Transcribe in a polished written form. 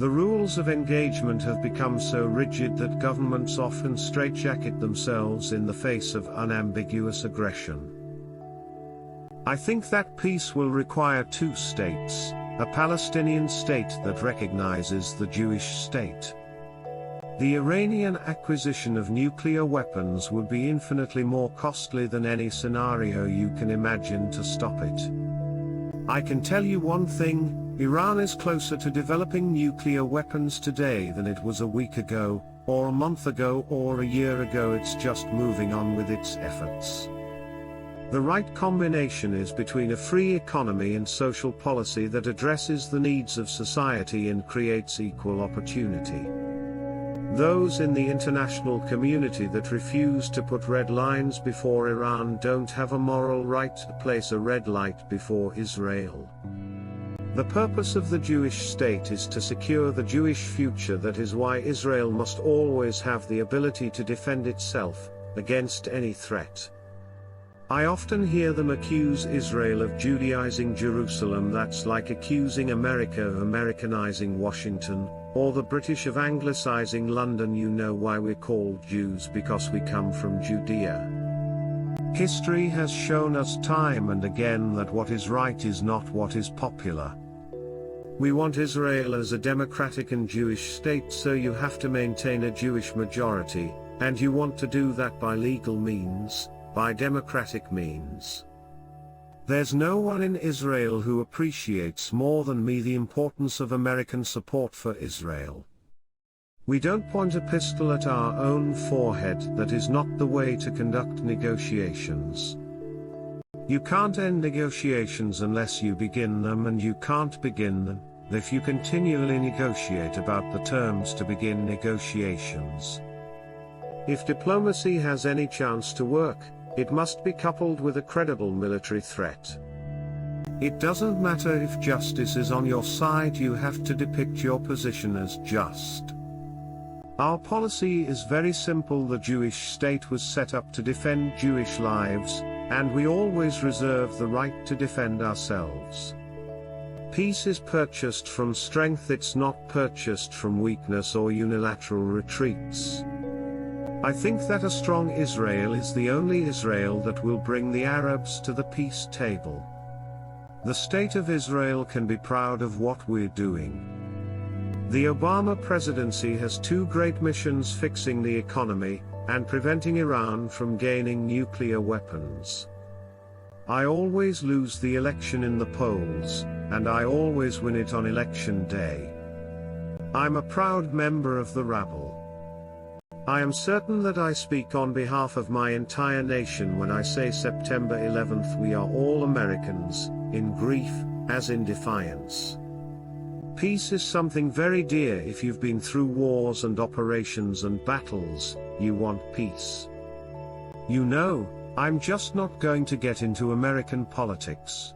The rules of engagement have become so rigid that governments often straitjacket themselves in the face of unambiguous aggression. I think that peace will require two states, a Palestinian state that recognizes the Jewish state. The Iranian acquisition of nuclear weapons would be infinitely more costly than any scenario you can imagine to stop it. I can tell you one thing, Iran is closer to developing nuclear weapons today than it was a week ago, or a month ago, or a year ago. It's just moving on with its efforts. The right combination is between a free economy and social policy that addresses the needs of society and creates equal opportunity. Those in the international community that refuse to put red lines before Iran don't have a moral right to place a red light before Israel. The purpose of the Jewish state is to secure the Jewish future. That is why Israel must always have the ability to defend itself against any threat. I often hear them accuse Israel of Judaizing Jerusalem. That's like accusing America of Americanizing Washington, or the British of Anglicizing London. You know why we're called Jews? Because we come from Judea. History has shown us time and again that what is right is not what is popular. We want Israel as a democratic and Jewish state, so you have to maintain a Jewish majority, and you want to do that by legal means, by democratic means. There's no one in Israel who appreciates more than me the importance of American support for Israel. We don't point a pistol at our own forehead. That is not the way to conduct negotiations. You can't end negotiations unless you begin them, and you can't begin them if you continually negotiate about the terms to begin negotiations. If diplomacy has any chance to work, it must be coupled with a credible military threat. It doesn't matter if justice is on your side, you have to depict your position as just. Our policy is very simple. The Jewish state was set up to defend Jewish lives, and we always reserve the right to defend ourselves. Peace is purchased from strength, it's not purchased from weakness or unilateral retreats. I think that a strong Israel is the only Israel that will bring the Arabs to the peace table. The state of Israel can be proud of what we're doing. The Obama presidency has two great missions: fixing the economy, and preventing Iran from gaining nuclear weapons. I always lose the election in the polls, and I always win it on election day. I'm a proud member of the rabble. I am certain that I speak on behalf of my entire nation when I say September 11th we are all Americans, in grief, as in defiance. Peace is something very dear. If you've been through wars and operations and battles, you want peace. You know, I'm just not going to get into American politics.